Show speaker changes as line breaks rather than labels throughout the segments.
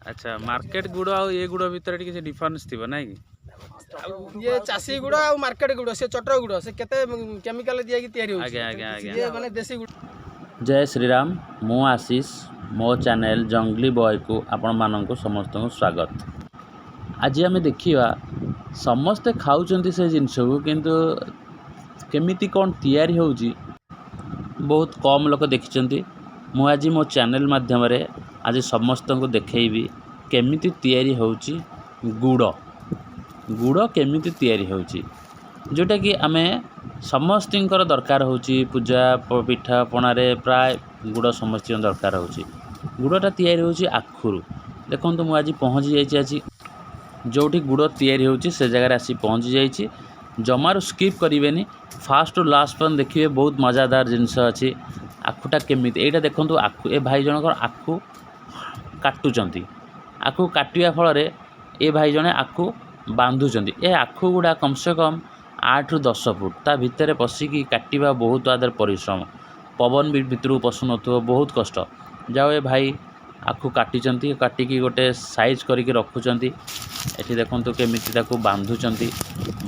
अच्छा मार्केट गुड़ आ ये गुड़ भितर किसी डिफरेंस थी ना कि
ये चासी गुड़ आ मार्केट गुड़ से चटर गुड़ से केते केमिकल दिया की तैयारी होची।
आगे आगे आगे
ये माने देसी गुड़।
जय श्रीराम मु आशीष मो चैनल जंगली बॉय को आपण मानक समस्त को स्वागत। आज आम देखा समस्ते खाऊँ से जिनस को किंतु केमिति कौन तैयारी होउची बहुत कम लोक देखिछंती। मु आज मो चैनल माध्यम रे आज समस्त को देखैबी केमिति तैयारी होउची गुड़ गुड़ केमिति तैयारी होउची जोटा कि आमे समस्तिंकर दरकार होउची पूजा पिठा पणारे प्राय गुड़ समस्त दरकार होउची। गुड़टा तैयारी होउची आखुरु। देखंतु मु आज पहुँची जाइछि आज जोठी गुड़ तैयारी होउची से जगह आसी पहुँची जाइछि। जमारू स्किप करेनि फास्ट टू लास्ट पर देखिए बहुत मजादार जिनस अच्छी। आखुटा केमिति एटा देखंतु आखु ए भाई जनकर आखु काटुचंती। आखु काटिया फल ए भाई जने आखु बांधुचंती। ए आखु गुड़ा कम से कम 8 ରୁ 10 फुट ता भितर पशिकी काटिबा बहुत आदर परिश्रम। पवन भी भितर पशु नथो बहुत कष्ट। जाओ ए भाई आखु काटिचंती काटिकी गोटे साइज करिके रखुचंती। एठी देखंतु केमिति ताकू बांधुचंती।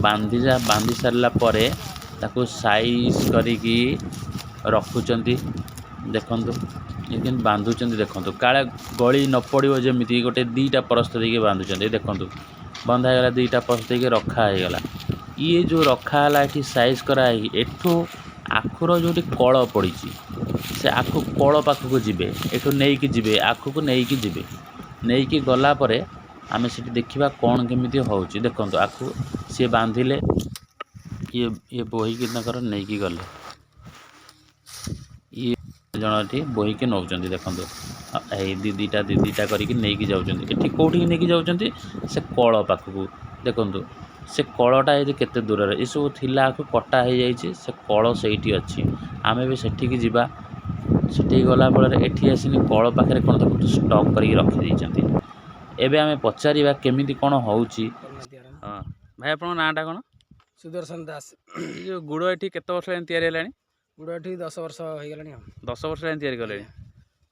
बांधी सारला परे ताकू साइज करिकी रखुचंती। देखंतु लेकिन बांधुचंती देखंतु काले गली न पड़ियो जेमिति गोटे दीटा परस्त देके बांधुचंती। देखंतु बंधा गला दीटा परस्त देके रखा हे गला। ये जो रखा हला एठी साइज करा है एठो आखुर जोटी कळ पड़ी से आखु कळ पाखक जिबे एठो नेइकी जिबे आखु को नेइकी जिबे नेइकी गला परे आमे सेठी देखिबा कोन केमिति होउची। देखंतु आखु से बांधिले ये बोही कि नकर नेइकी गले ये जनटी बोही के नौचंती। देखंतु ए दीदीटा करिके नेइकी जाउचंती। एठी कोठी नेइकी जाउचंती से कळ पाखक। देखंतु से कलटा ये केते दूर रे सब थिला आखु कटा हो जाइए से कल से अच्छी आमे भी सेठी जीवा सेठी गला फल एठी आसिनी कल पाखे कौन तक स्टक करके रखी एबे आमे पचारिबा केमिति कोन होउची।
हाँ भाई आपन नाटा कौन
सुदर्शन दास।
जो गुड़ एठी केते वर्ष तैयारी हेलानी
गुड़ एठी 10 वर्ष हो गेलानी।
10 वर्ष तैयारी कले।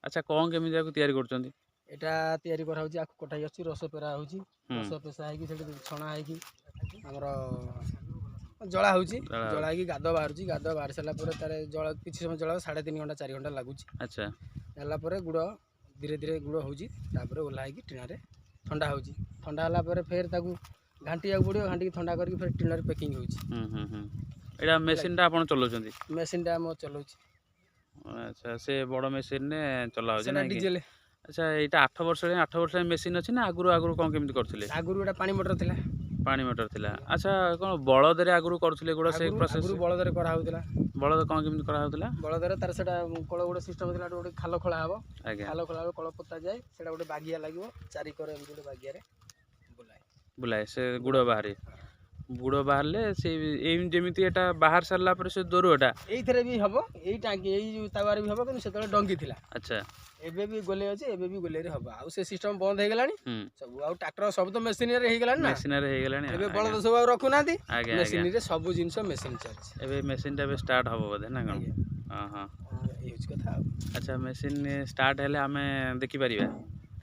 अच्छा कौन केमिति तैयारी करचंती
एटा तैयारी करा होची आखु कटाई अछि रस पेरा होची रस पेसा है कि सेठी छणा है कि हमरो जला होची जला की गाद बाहरुची गाद बाहर सला पर तारे जला किछि समय जला 3.5 घंटा 4 घंटा लागुची।
अच्छा
होला पर गुड़ धीरे धीरे गुड़ होची तापर ओला है कि टिना रे ठंडा होची। ठंडा होला पर फेर ताकू घांटिया पड़ियो घांटी ठंडा करके फेर टिना रे पैकिंग होची।
एडा मशीन टा आपन चलाउचंती
मशीन टा मो चलाउची।
अच्छा से बड़ मशीन ने चलाउ जे ना
डीजल।
अच्छा एटा 8 वर्ष मशीन अछि ना आगुरु कोन केमिति करथिले
आगुरु एटा पानी मोटर थिला
पानी मोटर थिला। अच्छा कोन बळद रे आगुरु करथिले गुडा से प्रोसेस
आगुरु बळद रे करा होतिला।
बळद कोन केमिति करा होतिला
बळद रे तार सेटा कळ गुडा सिस्टम थिला गोटे खालो खळा हबो
आगे
खालो खळा कळ पत्ता जाय सेटा गोटे बागिया लागिवो चारि कर एम गोटे बागिया रे
बुलाए से गुड़ बाहरले से एम जेमिति एटा बाहर सरला पर से दोरो एटा
एइथरे भी हबो एइ टांकी एइ तावार भी हबो कि सेतले डंगी थिला।
अच्छा
एबे भी गोले अछि एबे भी गोले रे हबो आ से सिस्टम बंद हे गेलानी सब आ ट्रैक्टर सब तो मशीन रे हे गेलानी ना
मशीन रे हे गेलानी
एबे बळद सब रखु नांती
आगे
मशीन रे सब जिंस मशीन चलछि।
एबे मशीन टा स्टार्ट हबो बदे ना कोन हां हां
यूज कथा। अच्छा
मशीन स्टार्ट हेले हमें देखि परिबा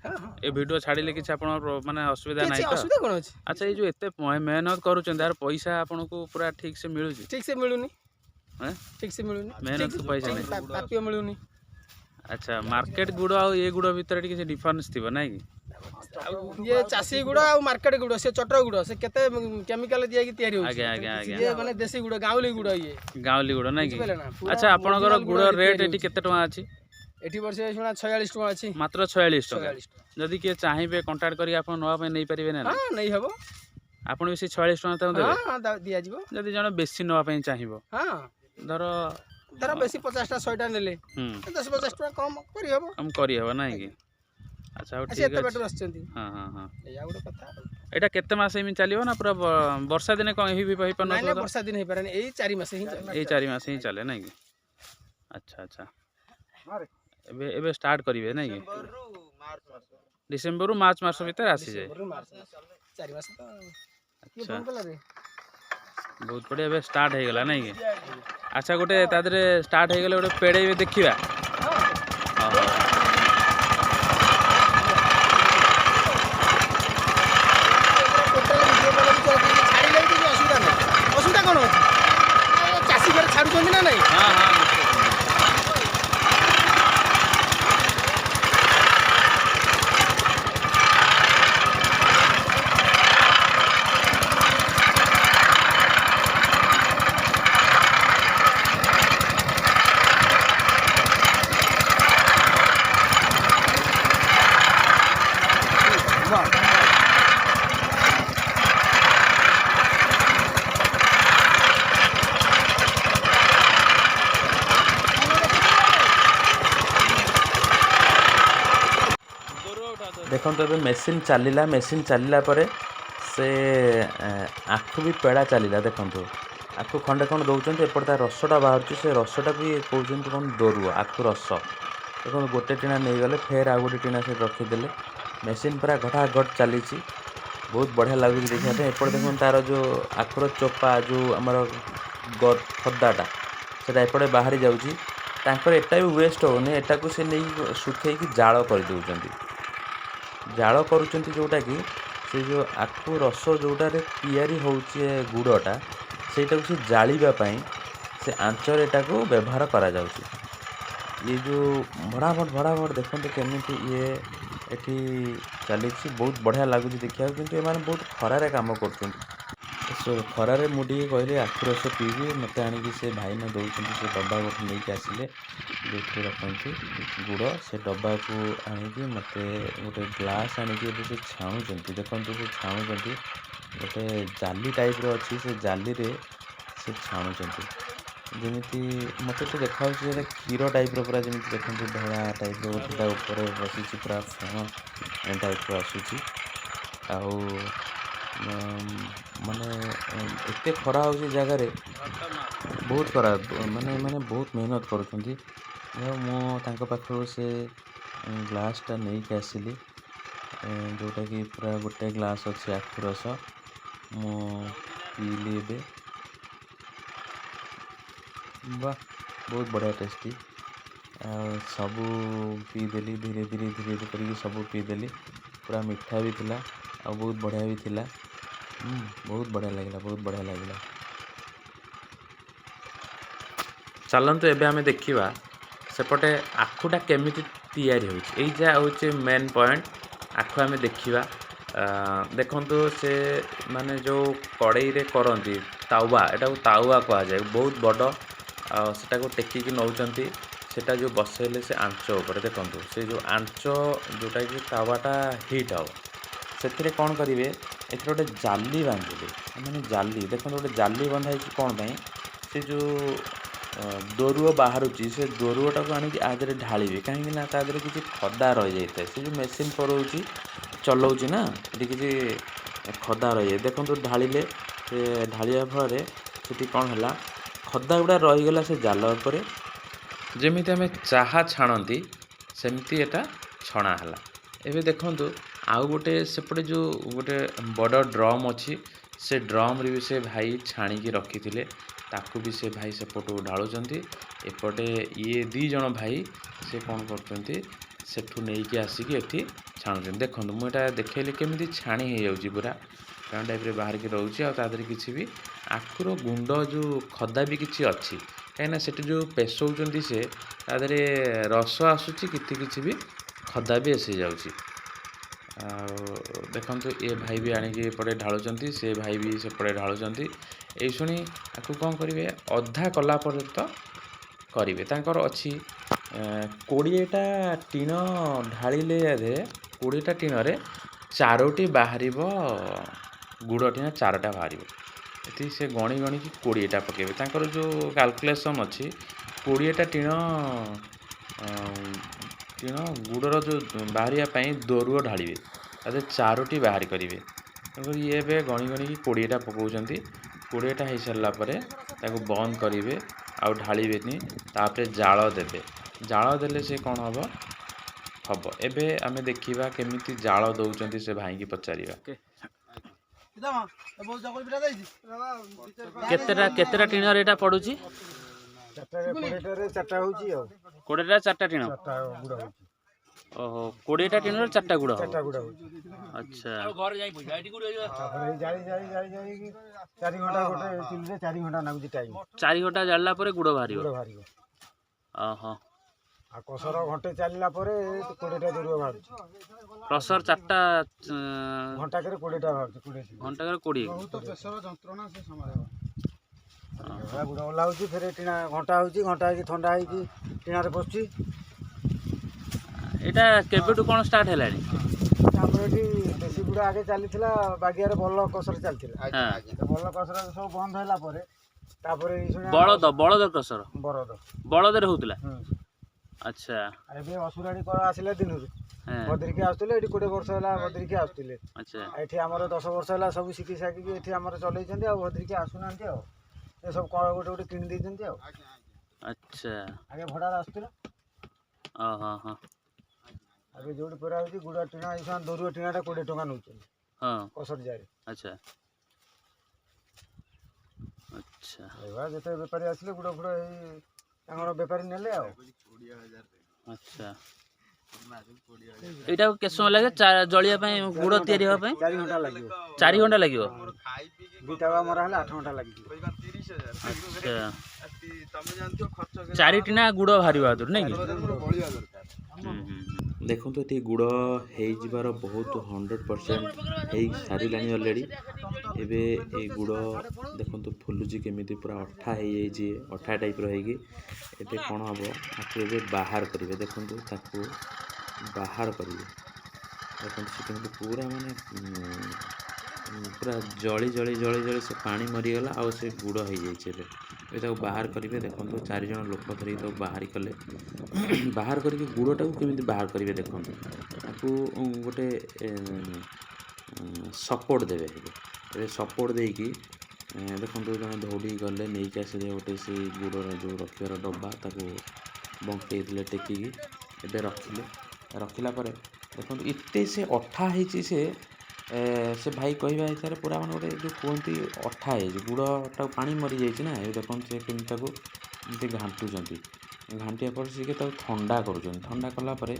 हां
ए वीडियो छाड़िले कि आपन माने असुविधा नाही तो
असुविधा कोन अछि।
अच्छा ये जो एते मेहनत करूचन यार पैसा आपन को पूरा ठीक से मिलुची
ठीक से मिलुनी
हैं
ठीक से मिलुनी
मेहनत को पैसा नहीं
पापियो मिलुनी।
अच्छा मार्केट गुड़ आ ये गुड़ भितर किसी डिफरेंस थी ना कि
ये चासी गुड़ आ मार्केट गुड़ से चटर गुड़ से केते केमिकल दिया की तैयारी होची।
आगे आगे आगे
ये माने देसी गुड़ गांवली गुड़ ये
गांवली गुड़ ना कि अच्छा आपनकर गुड़ रेट एटी केते टका अछि
एठी वर्ष 46 टका अछि
मात्र 46 टका। जदि के चाहिबे कांटेक्ट करी आपन नवा पे नै परिबे ना
हां नै हबो
आपन बेसी 46 टका त देबे
हां दिया जिवो
जदि जण बेसी नवा पे चाहिबो
हां धर बेसी 50 टा 100 टा नेले 10-50 टका कम करी हबो हम
करी हबो नै कि। अच्छा ठीक
है बेटर आछंती
हां हां हां
या गुड कथा
एटा केते मास एमि चलिबो ना पूरा वर्षा दिन कोन ही पर
नै वर्षा दिन हे परन एई 4 मास ही
एई 4 मास ही चले नै कि। अच्छा अच्छा एबे एबे स्टार्ट करिवे नै कि डिसेंबर रु मार्च मास भीतर आसी जाए
4 मास तो।
अच्छा बहुत बढ़िया एबे स्टार्ट हे गेला नै कि। अच्छा गोटे तादरे स्टार्ट हे गेले गोटे पेड़े देखिबा
ଦେଖନ୍ତୁ ଏବେ ମେସିନ୍ ଚାଲିଲା ପରେ ସେ ଆଖୁ ବି ପେଡ଼ା ଚାଲିଲା। ଦେଖନ୍ତୁ ଆଖୁ ଖଣ୍ଡେ ଖଣ୍ଡେ ଦେଉଛନ୍ତି, ଏପଟେ ତା ରସଟା ବାହାରୁଛି, ସେ ରସଟା ବି କହୁଛନ୍ତି କ'ଣ ଦରୁଅ ଆଖୁ ରସ। ଦେଖନ୍ତୁ ଗୋଟେ ଟିଣା ନେଇଗଲେ, ଫେର୍ ଆଉ ଗୋଟେ ଟିଣା ସେଠି ରଖିଦେଲେ। ମେସିନ୍ ପୁରା ଘଟାଘଟ ଚାଲିଛି, ବହୁତ ବଢ଼ିଆ ଲାଗୁଛି ଦେଖିବା ପାଇଁ। ଏପଟେ ଦେଖନ୍ତୁ ତାର ଯେଉଁ ଆଖୁର ଚୋପା ଯେଉଁ ଆମର ଖଦାଟା ସେଟା ଏପଟେ ବାହାରି ଯାଉଛି। ତାଙ୍କର ଏଟା ବି ୱେଷ୍ଟ ହେଉନି, ଏଟାକୁ ସେ ନେଇ ଶୁଖେଇକି ଜାଳ କରିଦେଉଛନ୍ତି। ଜାଳ କରୁଛନ୍ତି ଯେଉଁଟାକି ସେ ଯେଉଁ ଆଖୁ ରସ ଯେଉଁଟାରେ ତିଆରି ହେଉଛି ଗୁଡ଼ଟା, ସେଇଟାକୁ ସେ ଜାଳିବା ପାଇଁ ସେ ଆଞ୍ଚରେ ଏଟାକୁ ବ୍ୟବହାର କରାଯାଉଛି। ଇଏ ଯେଉଁ ଭଡ଼ାଭଡ଼ ଦେଖନ୍ତୁ କେମିତି ଇଏ ଏଠି ଚାଲିଛି, ବହୁତ ବଢ଼ିଆ ଲାଗୁଛି ଦେଖିବାକୁ। କିନ୍ତୁ ଏମାନେ ବହୁତ ଖରାରେ କାମ କରୁଛନ୍ତି। ଖରାରେ ମୁଁ ଟିକେ କହିଲି ଆଖୁ ରସ ପିଇବି, ମୋତେ ଆଣିକି ସେ ଭାଇନା ଦେଉଛନ୍ତି। ସେ ଡବା ଗୋଟେ ନେଇକି ଆସିଲେ, ଯେଉଁଥିରେ ରଖନ୍ତି ଗୁଡ଼, ସେ ଡବାକୁ ଆଣିକି ମୋତେ ଗୋଟେ ଗ୍ଲାସ୍ ଆଣିକି ଏବେ ସେ ଛାଣୁଛନ୍ତି। ଦେଖନ୍ତୁ ସେ ଛାଣୁଛନ୍ତି, ଗୋଟେ ଜାଲି ଟାଇପ୍ର ଅଛି, ସେ ଜାଲିରେ ସେ ଛାଣୁଛନ୍ତି। ଯେମିତି ମୋତେ ତ ଦେଖାଯାଉଛି ସେଇଟା କ୍ଷୀର ଟାଇପ୍ର ପୁରା, ଯେମିତି ଦେଖନ୍ତୁ ଧଳା ଟାଇପ୍ର ଗୋଟେ ତା ଉପରେ ବସିଛି, ପୁରା ଫେଣ ଟାଇପ୍ର ଆସୁଛି। ଆଉ ମାନେ ଏତେ ଖରା ହେଉଛି ଜାଗାରେ, ବହୁତ ଖରା, ମାନେ ଏମାନେ ବହୁତ ମେହନତ କରୁଛନ୍ତି। ମୁଁ ତାଙ୍କ ପାଖରୁ ସେ ଗ୍ଲାସ୍ଟା ନେଇକି ଆସିଲି, ଯେଉଁଟାକି ପୁରା ଗୋଟେ ଗ୍ଲାସ୍ ଅଛି ଆଖୁ ରସ। ମୁଁ ପିଇଲି ଏବେ, ବାଃ ବହୁତ ବଢ଼ିଆ ଟେଷ୍ଟି। ଆଉ ସବୁ ପିଇଦେଲି, ଧୀରେ ଧୀରେ କରିକି ସବୁ ପିଇଦେଲି। ପୁରା ମିଠା ବି ଥିଲା ଆଉ ବହୁତ ବଢ଼ିଆ ବି ଥିଲା। ବହୁତ ବଢ଼ିଆ ଲାଗିଲା। ଚାଲନ୍ତୁ ଏବେ ଆମେ ଦେଖିବା ସେପଟେ ଆଖୁଟା କେମିତି ତିଆରି ହେଉଛି। ଏଇଟା ହେଉଛି ମେନ୍ ପଏଣ୍ଟ। ଆଖୁ ଆମେ ଦେଖିବା। ଦେଖନ୍ତୁ ସେ ମାନେ ଯେଉଁ କଡ଼େଇରେ କରନ୍ତି ତାୱା, ଏଟାକୁ ତାୱା କୁହାଯାଏ, ବହୁତ ବଡ଼। ଆଉ ସେଟାକୁ ଟେକିକି ନେଉଛନ୍ତି, ସେଟା ଯେଉଁ ବସେଇଲେ ସେ ଆଞ୍ଚ ଉପରେ, ଦେଖନ୍ତୁ ସେ ଯେଉଁ ଆଞ୍ଚ ଯେଉଁଟାକି ତାୱାଟା ହିଟ୍ ହେବ, ସେଥିରେ କ'ଣ କରିବେ, ଏଥିରେ ଗୋଟେ ଜାଲି ବାନ୍ଧିବେ। ମାନେ ଜାଲି, ଦେଖନ୍ତୁ ଗୋଟେ ଜାଲି ବନ୍ଧା ହେଇଛି କ'ଣ ପାଇଁ, ସେ ଯେଉଁ ଦୋରୁଅ ବାହାରୁଛି, ସେ ଦୋରୁଅଟାକୁ ଆଣିକି ଆ ଦେହରେ ଢାଳିବେ। କାହିଁକି ନା ତା ଦେହରେ କିଛି ଖଦା ରହିଯାଇଥାଏ। ସେ ଯେଉଁ ମେସିନ୍ ଚଲାଉଛି ନା, ସେଠି କିଛି ଖଦା ରହିଯାଏ। ଦେଖନ୍ତୁ ଢାଳିଲେ, ସେ ଢାଳିବା ଫଳରେ ସେଠି କ'ଣ ହେଲା, ଖଦା ଗୁଡ଼ା ରହିଗଲା ସେ ଜାଲ ଉପରେ। ଯେମିତି ଆମେ ଚାହା ଛାଣନ୍ତି ସେମିତି ଏଟା ଛଣା ହେଲା। ଏବେ ଦେଖନ୍ତୁ ଆଉ ଗୋଟେ ସେପଟେ ଯେଉଁ ଗୋଟେ ବଡ଼ ଡ୍ରମ୍ ଅଛି, ସେ ଡ୍ରମ୍ରେ ବି ସେ ଭାଇ ଛାଣିକି ରଖିଥିଲେ, ତାକୁ ବି ସେ ଭାଇ ସେପଟକୁ ଢାଳୁଛନ୍ତି। ଏପଟେ ଇଏ ଦୁଇ ଜଣ ଭାଇ ସେ କ'ଣ କରୁଛନ୍ତି, ସେଠୁ ନେଇକି ଆସିକି ଏଠି ଛାଣୁଛନ୍ତି। ଦେଖନ୍ତୁ ମୁଁ ଏଇଟା ଦେଖେଇଲି କେମିତି ଛାଣି ହେଇଯାଉଛି, ପୁରା ଫେଣ ଟାଇପ୍ରେ ବାହାରିକି ରହୁଛି। ଆଉ ତା ଦେହରେ କିଛି ବି ଆଖୁର ଗୁଣ୍ଡ ଯେଉଁ ଖଦା ବି କିଛି ଅଛି, କାହିଁକିନା ସେଠି ଯେଉଁ ପେଷଉଛନ୍ତି ସେ ତା ଦେହରେ ରସ ଆସୁଛି, କିଛି ବି ଖଦା ବି ଆସିଯାଉଛି। ଆଉ ଦେଖନ୍ତୁ ଏ ଭାଇ ବି ଆଣିକି ଏପଟେ ଢାଳୁଛନ୍ତି, ସେ ଭାଇ ବି ସେପଟେ ଢାଳୁଛନ୍ତି। ଏଇ ଶୁଣି ଆକୁ କ'ଣ କରିବେ, ଅଧା କଲା ପର୍ଯ୍ୟନ୍ତ କରିବେ। ତାଙ୍କର ଅଛି 20ଟା ଟିଣ ଢାଳିଲେ, 20ଟା ଟିଣରେ 4ଟି ବାହାରିବ ଗୁଡ଼ ଟିଣା, 4ଟା ବାହାରିବ। ଏଠି ସେ ଗଣିକି 20ଟା ପକାଇବେ। ତାଙ୍କର ଯେଉଁ କାଲକୁଲେସନ୍ ଅଛି, 20ଟା ଟିଣ ଗୁଡ଼ର ଯେଉଁ ବାହାରିବା ପାଇଁ ଦୋରୁଅ ଢାଳିବେ, ତା ଦେହରେ 4ଟି ବାହାରି କରିବେ। ତେଣୁକରି ଇଏ ଏବେ ଗଣିକି 20ଟା ପକାଉଛନ୍ତି। 20ଟା ହେଇସାରିଲା ପରେ ତାକୁ ବନ୍ଦ କରିବେ, ଆଉ ଢାଳିବେନି। ତାପରେ ଜାଳ ଦେବେ। ଜାଳ ଦେଲେ ସେ କ'ଣ ହେବ। ଏବେ ଆମେ ଦେଖିବା କେମିତି ଜାଳ ଦେଉଛନ୍ତି, ସେ ଭାଇକି ପଚାରିବା। କେତେଟା ଟିଣରେ ଏଇଟା ପଡ଼ୁଛି?
4ଟା ହେଉଛି ଆଉ
20ଟା 4ଟା ଟିଣ।
4ଟା ଗୁଡ଼ ହେଉଛି।
ଓହୋ, 20ଟା ଟିଣରେ 4ଟା ଗୁଡ଼ ହେବ।
4ଟା ଗୁଡ଼ ହେଉଛି।
ଆଚ୍ଛା,
ତାପରେ ଜାଳି 4 ଘଣ୍ଟା, ଗୋଟେ ଚୁଲିରେ 4 ଘଣ୍ଟା ଲାଗୁଛି ଟାଇମ୍।
4 ଘଣ୍ଟା ଜାଳିଲା ପରେ ଗୁଡ଼ ବାହାରିବ। ଓହୋ।
ଆଉ କଷର ଘଣ୍ଟେ ଚାଲିଲା ପରେ 20ଟା ଦୋରୁଅ ବାହାରୁଛି।
ପ୍ରେସର 4ଟା
ଘଣ୍ଟାକରେ 20ଟା ବାହାରୁଛି। 20
ଘଣ୍ଟାକରେ 20।
ବହୁତ ପ୍ରେସର ଯନ୍ତ୍ରଣା ସେ ସମ୍ଭାଳିବ। ଗୁଡ଼ ଓହ୍ଲା ହେଉଛି, ଫେରେ ଟିଣା ଘଣ୍ଟା ହେଉଛି, ଘଣ୍ଟା ହେଇକି ଥଣ୍ଡା ହେଇକି ଟିଣାରେ ପଶୁଛି।
ଏଇଟା କେବେଠୁ କ'ଣ ଷ୍ଟାର୍ଟ ହେଲାଣି?
ଆମର ଏଠି ଦେଶୀ ଗୁଡ଼ ଆଗେ ଚାଲିଥିଲା ବାଗିଆରେ ଭଲ କସର ଚାଲିଥିଲା।
ହଁ
ଭଲ କସର ସବୁ ବନ୍ଦ ହେଲା ପରେ ତାପରେ ଏଇ ଶୁଣିଆ
ବଳଦ କସର
ବରଦ
ବଳଦରେ ହଉଥିଲା।
ହୁଁ।
ଆଚ୍ଛା
ଏବେ ଅସୁରାଣୀ କଳ ଆସିଲା ଦିନରୁ
ହଁ
ଭଦ୍ରିକି ଆସୁଥିଲେ, ଏଠି 20 ବର୍ଷ ହେଲା ଭଦ୍ରିକି ଆସୁଥିଲେ।
ଆଚ୍ଛା
ଏଠି ଆମର 10 ବର୍ଷ ହେଲା ସବୁ ଶିଖି ସାଖିକି ଏଠି ଆମର ଚଲେଇଛନ୍ତି, ଆଉ ଭଦ୍ରିକି ଆସୁନାହାନ୍ତି। ଆଉ ଏ ସବୁ କଳ ଗୋଟେ ଗୋଟେ କିଣି ଦେଇଛନ୍ତି। ଆଉ
ଆଚ୍ଛା
ଆଗେ ଭଡ଼ାରେ ଆସୁଥିଲା।
ହଁ ହଁ
ଆଗେ ଯୋଉଠି ପେରା ହଉଛି ଗୁଡ଼ ଟିଣା ଏଇ ଦରୁଅ ଟିଣାଟା 20 ଟଙ୍କା ନେଉଛନ୍ତି
ହଁ
କସର ଜାରେ।
ଆଚ୍ଛା ଆଚ୍ଛା
ଏଇଭଳିଆ ଯେତେ ବେପାରୀ ଆସିଲେ ଗୁଡ଼ ଫୁଡ଼ ଏଇ ତାଙ୍କର ବେପାରୀ ନେଲେ। ଆଉ
ଆଚ୍ଛା ଏଇଟା କେତେ ସମୟ ଲାଗେ ଜଳିବା ପାଇଁ, ଗୁଡ଼ ତିଆରି ହେବା ପାଇଁ?
4 ଘଣ୍ଟା ଲାଗିବ।
4 ଘଣ୍ଟା ଲାଗିବ।
ଦୁଇଟା ବା ମରା ହେଲେ 8 ଘଣ୍ଟା ଲାଗିଯିବ।
ଆଚ୍ଛା 4 ଟିଣା ଗୁଡ଼ ବାହାରିବ ଆଦରୁ ନାଇଁ କି?
ଦେଖନ୍ତୁ ଏଠି ଗୁଡ଼ ହେଇଯିବାର ବହୁତ 100% ହେଇ ସାରିଲାଣି ଅଲରେଡ଼ି। ଏବେ ଏଇ ଗୁଡ଼ ଦେଖନ୍ତୁ ଫୁଲୁଛି କେମିତି, ପୁରା ଅଠା ହେଇଯାଇଛି, ଅଠା ଟାଇପ୍ର ହେଇକି। ଏବେ କ'ଣ ହେବ, ତାକୁ ଏବେ ବାହାର କରିବେ। ଦେଖନ୍ତୁ ତାକୁ ବାହାର କରିବେ। ଦେଖନ୍ତୁ ସେ କେମିତି ପୁରା ମାନେ ପୁରା ଜଳି ସେ ପାଣି ମରିଗଲା, ଆଉ ସେ ଗୁଡ଼ ହେଇଯାଇଛି। ଏବେ ତାକୁ ବାହାର କରିବେ। ଦେଖନ୍ତୁ 4 ଜଣ ଲୋକ ଧରିକି ତାକୁ ବାହାର କଲେ। ବାହାର କରିକି ଗୁଡ଼ଟାକୁ କେମିତି ବାହାର କରିବେ, ଦେଖନ୍ତୁ ତାକୁ ଗୋଟେ ସପୋର୍ଟ ଦେବେ। ଏବେ ସପୋର୍ଟ ଦେଇକି ଦେଖନ୍ତୁ ଜଣେ ଦୌଡ଼ିକି ଗଲେ, ନେଇକି ଆସିଲେ ଗୋଟେ ସେଇ ଗୁଡ଼ର ଯେଉଁ ରଖିବାର ଡବା, ତାକୁ ବଙ୍କେଇଥିଲେ ଟେକିକି। ଏବେ ରଖିଲା ପରେ ଦେଖନ୍ତୁ ଏତେ ସେ ଅଠା ହେଇଛି। ସେ ଭାଇ କହିବା ହିସାବରେ ପୁରା ମାନେ ଗୋଟେ ଯେଉଁ କୁହନ୍ତି ଅଠା ହେଇଛି, ଗୁଡ଼ଟାକୁ ପାଣି ମରିଯାଇଛି ନା। ଏବେ ଦେଖନ୍ତୁ ସେ କେମିତି ତାକୁ ଏମିତି ଘାଣ୍ଟୁଛନ୍ତି। ଘାଣ୍ଟିବା ପରେ ସେ ତାକୁ ଥଣ୍ଡା କରୁଛନ୍ତି। ଥଣ୍ଡା କଲା ପରେ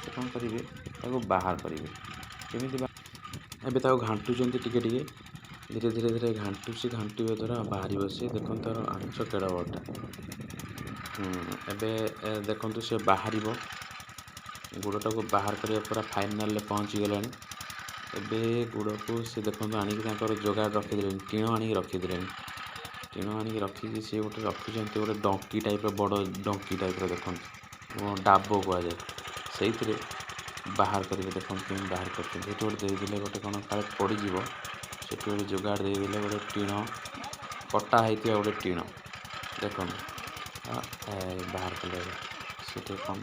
ସେ କ'ଣ କରିବେ, ତାକୁ ବାହାର କରିବେ। କେମିତି ଏବେ ତାକୁ ଘାଣ୍ଟୁଛନ୍ତି ଟିକେ ଟିକେ, ଧୀରେ ଘାଣ୍ଟିବା ଦ୍ୱାରା ବାହାରିବ। ସେ ଦେଖନ୍ତୁ ତାର ଆଞ୍ଚ କେଡ଼ ବଡ଼ଟା। ଏବେ ଦେଖନ୍ତୁ ସେ ବାହାରିବ। ଗୁଡ଼ଟାକୁ ବାହାର କରିବା ପୁରା ଫାଇନାଲରେ ପହଞ୍ଚିଗଲାଣି। ଏବେ ଗୁଡ଼କୁ ସେ ଦେଖନ୍ତୁ ଆଣିକି ତାଙ୍କର ଯୋଗାଡ଼ ରଖିଦେଲେଣି, ଟିଣ ଆଣିକି ରଖିଦେଲେଣି। ଟିଣ ଆଣିକି ରଖିକି ସେ ଗୋଟେ ରଖିଛନ୍ତି, ଗୋଟେ ଡଙ୍କି ଟାଇପ୍ର, ବଡ଼ ଡଙ୍କି ଟାଇପ୍ର। ଦେଖନ୍ତୁ ଡାବ କୁହାଯାଏ। ସେଇଥିରେ ବାହାର କରିବେ। ଦେଖନ୍ତୁ କେମିତି ବାହାର କରୁଛନ୍ତି। ସେଠି ଗୋଟେ ଦେଇଦେଲେ, ଗୋଟେ କ'ଣ କାଳେ ପଡ଼ିଯିବ, ସେଠି ଗୋଟେ ଯୋଗାଡ଼ ଦେଇଦେଲେ, ଗୋଟେ ଟିଣ କଟା ହେଇଥିବା ଗୋଟେ ଟିଣ। ଦେଖନ୍ତୁ ବାହାର କଲେ। ଏବେ ସେଠି କ'ଣ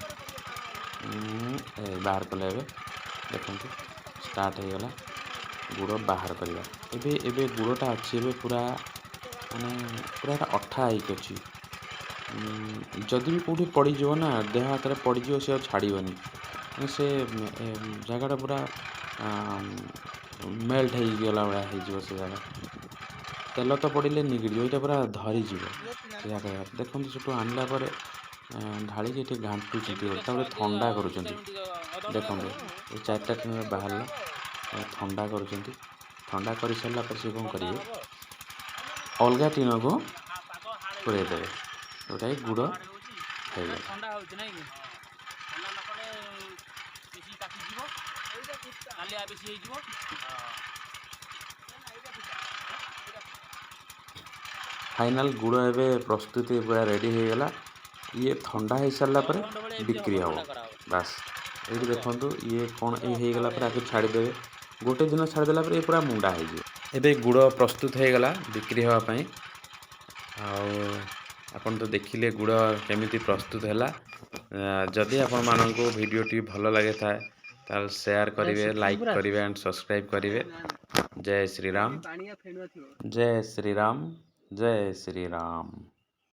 ବାହାର କଲେ। ଏବେ ଦେଖନ୍ତୁ ଷ୍ଟାର୍ଟ ହେଇଗଲା ଗୁଡ଼ ବାହାର କରିବା। ଏବେ ଗୁଡ଼ଟା ଅଛି, ଏବେ ପୁରା ମାନେ ପୁରା ଅଠା ହେଇକି ଅଛି। ଯଦି ବି କେଉଁଠି ପଡ଼ିଯିବ ନା, ଦେହ ହାତରେ ପଡ଼ିଯିବ, ସେ ଆଉ ଛାଡ଼ିବନି। ସେ ଜାଗାଟା ପୁରା ମେଲ୍ଟ ହେଇଗଲା ଭଳିଆ ହେଇଯିବ। ସେ ଜାଗା ତେଲ ତ ପଡ଼ିଲେ ନିଗିଡ଼ିବ, ଏଇଟା ପୁରା ଧରିଯିବ ସେ ଜାଗା। ଦେଖନ୍ତୁ ସେଠୁ ଆଣିଲା ପରେ ଢାଳିକି ଏଠି ଘାଣ୍ଟୁଛନ୍ତି, ତାପରେ ଥଣ୍ଡା କରୁଛନ୍ତି। ଦେଖନ୍ତୁ ଏ 4ଟା ଟିଣ ବାହାରିଲା, ଥଣ୍ଡା କରୁଛନ୍ତି। ଥଣ୍ଡା କରିସାରିଲା ପରେ ସେ କ'ଣ କରିବେ, ଅଲଗା ଟିଣକୁ ପୁରେଇ ଦେବେ, ଯେଉଁଟାକି ଗୁଡ଼ ହେଇଗଲା। ଫାଇନାଲ୍ ଗୁଡ଼ ଏବେ ପ୍ରସ୍ତୁତି ପୁରା ରେଡ଼ି ହେଇଗଲା। ଇଏ ଥଣ୍ଡା ହେଇସାରିଲା ପରେ ବିକ୍ରି ହେବ। ବାସ୍ ଏଇଠି ଦେଖନ୍ତୁ, ଇଏ କ'ଣ ହେଇଗଲା ପରେ ଆକୁ ଛାଡ଼ିଦେବେ। ଗୋଟେ ଦିନ ଛାଡ଼ିଦେଲା ପରେ ପୁରା ମୁଣ୍ଡା ହେଇଯିବ। ଏବେ ଗୁଡ଼ ପ୍ରସ୍ତୁତ ହେଇଗଲା ବିକ୍ରି ହେବା ପାଇଁ। ଆଉ ଆପଣ ତ ଦେଖିଲେ ଗୁଡ଼ କେମିତି ପ୍ରସ୍ତୁତ ହେଲା। ଯଦି ଆପଣମାନଙ୍କୁ ଭିଡ଼ିଓଟି ଭଲ ଲାଗିଥାଏ, ତାହେଲେ ସେୟାର କରିବେ, ଲାଇକ୍ କରିବେ ଆଣ୍ଡ ସବସ୍କ୍ରାଇବ୍ କରିବେ। ଜୟ ଶ୍ରୀରାମ, ଜୟ ଶ୍ରୀରାମ, ଜୟ ଶ୍ରୀରାମ।